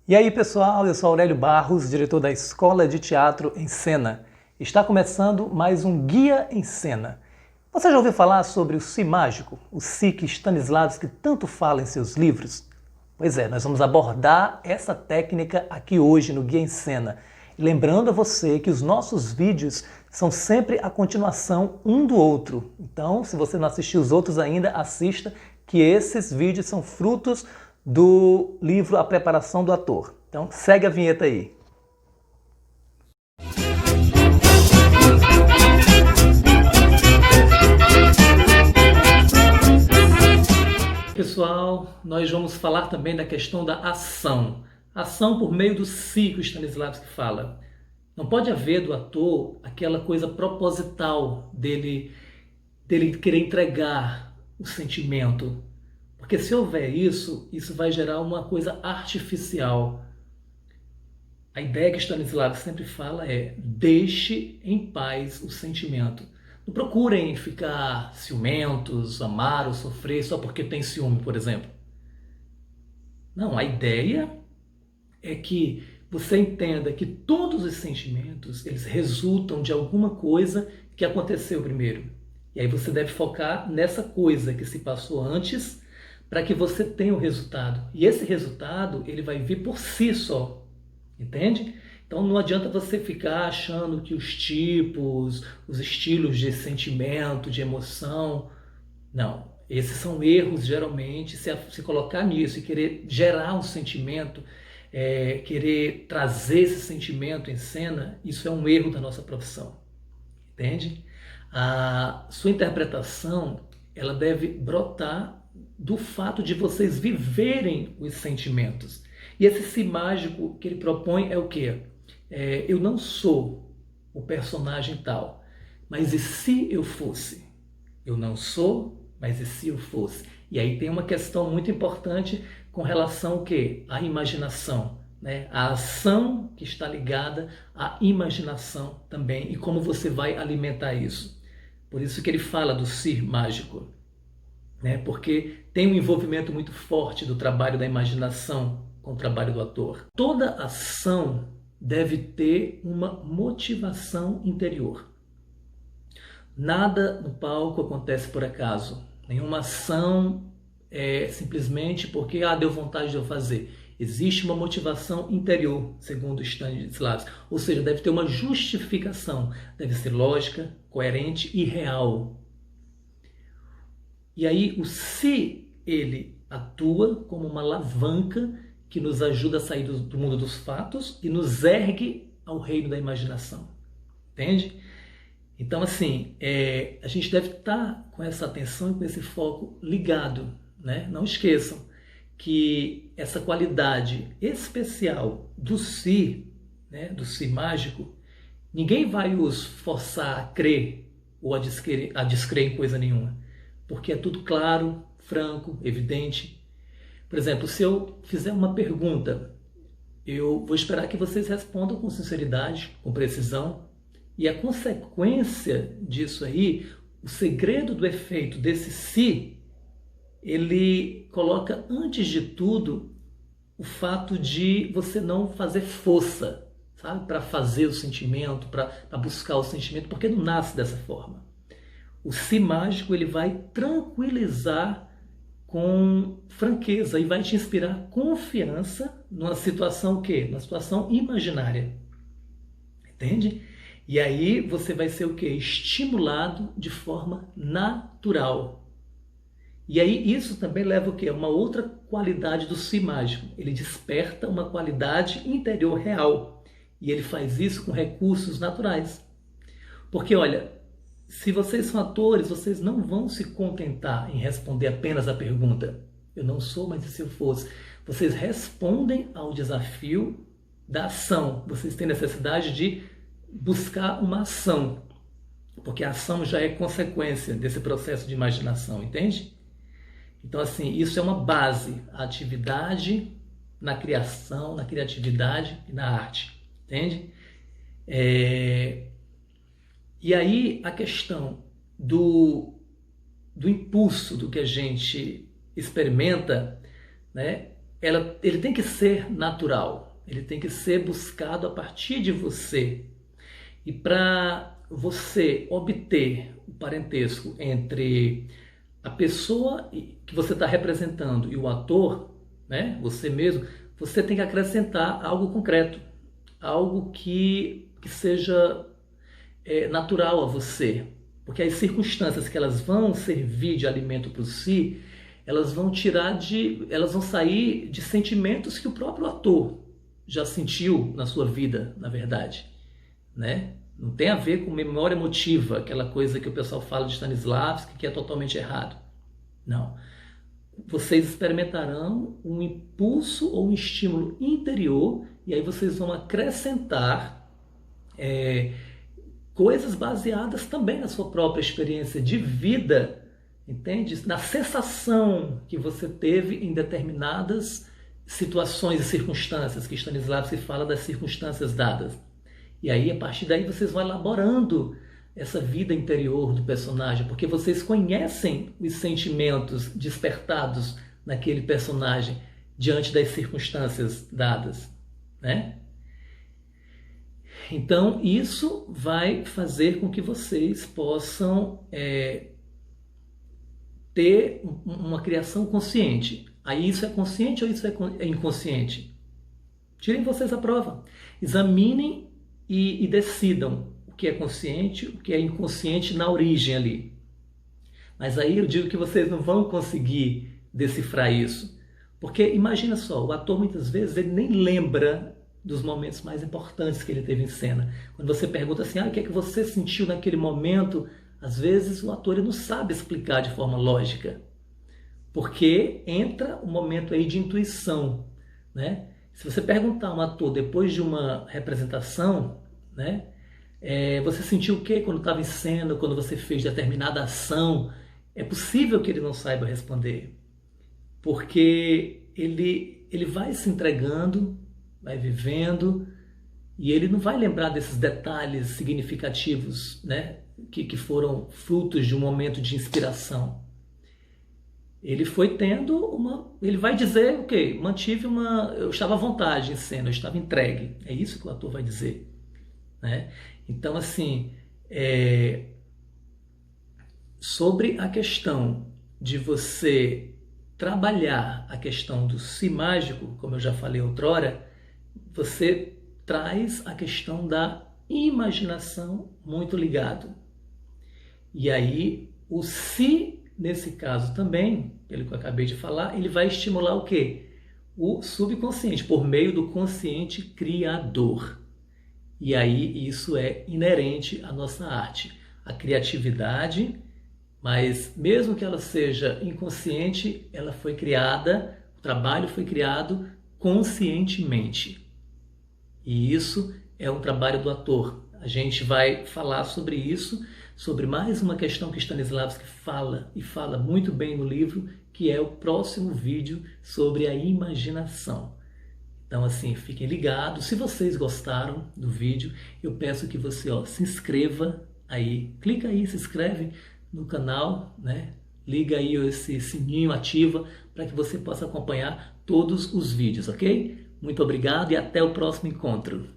E aí pessoal, eu sou Aurélio Barros, diretor da Escola de Teatro em Cena. Está começando mais um Guia em Cena. Você já ouviu falar sobre o Si mágico, o Si que Stanislavski tanto fala em seus livros? Pois é, nós vamos abordar essa técnica aqui hoje no Guia em Cena. Lembrando a você que os nossos vídeos são sempre a continuação um do outro. Então, se você não assistiu os outros ainda, assista, que esses vídeos são frutos do livro A Preparação do Ator. Então, segue a vinheta aí. Pessoal, nós vamos falar também da questão da ação. Ação por meio do Si que o Stanislavski fala. Não pode haver do ator aquela coisa proposital dele querer entregar o sentimento. Porque se houver isso, isso vai gerar uma coisa artificial. A ideia que Stanislavski sempre fala é: deixe em paz o sentimento. Não procurem ficar ciumentos, amar ou sofrer só porque tem ciúme, por exemplo. Não, a ideia é que você entenda que todos os sentimentos, eles resultam de alguma coisa que aconteceu primeiro. E aí você deve focar nessa coisa que se passou antes, para que você tenha o resultado. E esse resultado, ele vai vir por si só. Entende? Então não adianta você ficar achando que os tipos, os estilos de sentimento, de emoção... Não. Esses são erros, geralmente. Se colocar nisso e querer gerar um sentimento, querer trazer esse sentimento em cena, isso é um erro da nossa profissão. Entende? A sua interpretação, ela deve brotar do fato de vocês viverem os sentimentos. E esse Si mágico que ele propõe é o quê? Eu não sou o personagem tal, mas e se eu fosse? Eu não sou, mas e se eu fosse? E aí tem uma questão muito importante com relação ao quê? À imaginação, né? A ação que está ligada à imaginação também, e como você vai alimentar isso. Por isso que ele fala do Si mágico. Porque tem um envolvimento muito forte do trabalho da imaginação com o trabalho do ator. Toda ação deve ter uma motivação interior. Nada no palco acontece por acaso. Nenhuma ação é simplesmente porque deu vontade de eu fazer. Existe uma motivação interior, segundo Stanislavski. Ou seja, deve ter uma justificação. Deve ser lógica, coerente e real. E aí o Si, ele atua como uma alavanca que nos ajuda a sair do mundo dos fatos e nos ergue ao reino da imaginação. Entende? Então, assim, a gente deve estar com essa atenção e com esse foco ligado. Né? Não esqueçam que essa qualidade especial do Si, né, do Si mágico, ninguém vai os forçar a crer ou a descrer em coisa nenhuma. Porque é tudo claro, franco, evidente. Por exemplo, se eu fizer uma pergunta, eu vou esperar que vocês respondam com sinceridade, com precisão. E a consequência disso aí, o segredo do efeito desse Si, ele coloca antes de tudo o fato de você não fazer força, sabe? Para fazer o sentimento, para buscar o sentimento, porque não nasce dessa forma. O Si mágico, ele vai tranquilizar com franqueza e vai te inspirar confiança numa situação o quê? Numa situação imaginária. Entende? E aí você vai ser o quê? Estimulado de forma natural. E aí isso também leva o quê? Uma outra qualidade do Si mágico. Ele desperta uma qualidade interior real. E ele faz isso com recursos naturais. Porque, olha, se vocês são atores, vocês não vão se contentar em responder apenas a pergunta: eu não sou, mas e se eu fosse? Vocês respondem ao desafio da ação. Vocês têm necessidade de buscar uma ação, porque a ação já é consequência desse processo de imaginação, entende? Então, assim, isso é uma base, a atividade na criação, na criatividade e na arte, entende? E aí a questão do impulso do que a gente experimenta, né, ele tem que ser natural, ele tem que ser buscado a partir de você. E para você obter o parentesco entre a pessoa que você está representando e o ator, né, você mesmo, você tem que acrescentar algo concreto, algo que seja natural a você. Porque as circunstâncias que elas vão servir de alimento para si, elas vão sair de sentimentos que o próprio ator já sentiu na sua vida, na verdade, né? Não tem a ver com memória emotiva, aquela coisa que o pessoal fala de Stanislavski, que é totalmente errado. Não. Vocês experimentarão um impulso ou um estímulo interior e aí vocês vão acrescentar coisas baseadas também na sua própria experiência de vida, entende? Na sensação que você teve em determinadas situações e circunstâncias, que Stanislavski fala das circunstâncias dadas. E aí, a partir daí, vocês vão elaborando essa vida interior do personagem, porque vocês conhecem os sentimentos despertados naquele personagem diante das circunstâncias dadas, né? Então, isso vai fazer com que vocês possam ter uma criação consciente. Aí isso é consciente ou isso é inconsciente? Tirem vocês a prova. Examinem e decidam o que é consciente, o que é inconsciente na origem ali. Mas aí eu digo que vocês não vão conseguir decifrar isso. Porque imagina só, o ator muitas vezes ele nem lembra dos momentos mais importantes que ele teve em cena. Quando você pergunta assim, o que é que você sentiu naquele momento? Às vezes o ator ele não sabe explicar de forma lógica. Porque entra um momento aí de intuição, né? Se você perguntar a um ator depois de uma representação, né, você sentiu o que quando estava em cena, quando você fez determinada ação? É possível que ele não saiba responder, porque ele vai se entregando, vai vivendo, e ele não vai lembrar desses detalhes significativos, né, que foram frutos de um momento de inspiração. Ele foi tendo ele vai dizer o quê? Eu estava à vontade em cena, eu estava entregue. É isso que o ator vai dizer, né? Então, assim, sobre a questão de você trabalhar a questão do si mágico, como eu já falei outrora, você traz a questão da imaginação muito ligado. E aí, o si, nesse caso também, pelo que eu acabei de falar, ele vai estimular o quê? O subconsciente, por meio do consciente criador. E aí isso é inerente à nossa arte. A criatividade, mas mesmo que ela seja inconsciente, ela foi criada, o trabalho foi criado conscientemente. E isso é um trabalho do ator. A gente vai falar sobre isso, sobre mais uma questão que Stanislavski fala, e fala muito bem no livro, que é o próximo vídeo sobre a imaginação. Então, assim, fiquem ligados. Se vocês gostaram do vídeo, eu peço que você se inscreva aí. Clica aí, se inscreve no canal, né? Liga aí esse sininho, ativa, para que você possa acompanhar todos os vídeos, ok? Muito obrigado e até o próximo encontro.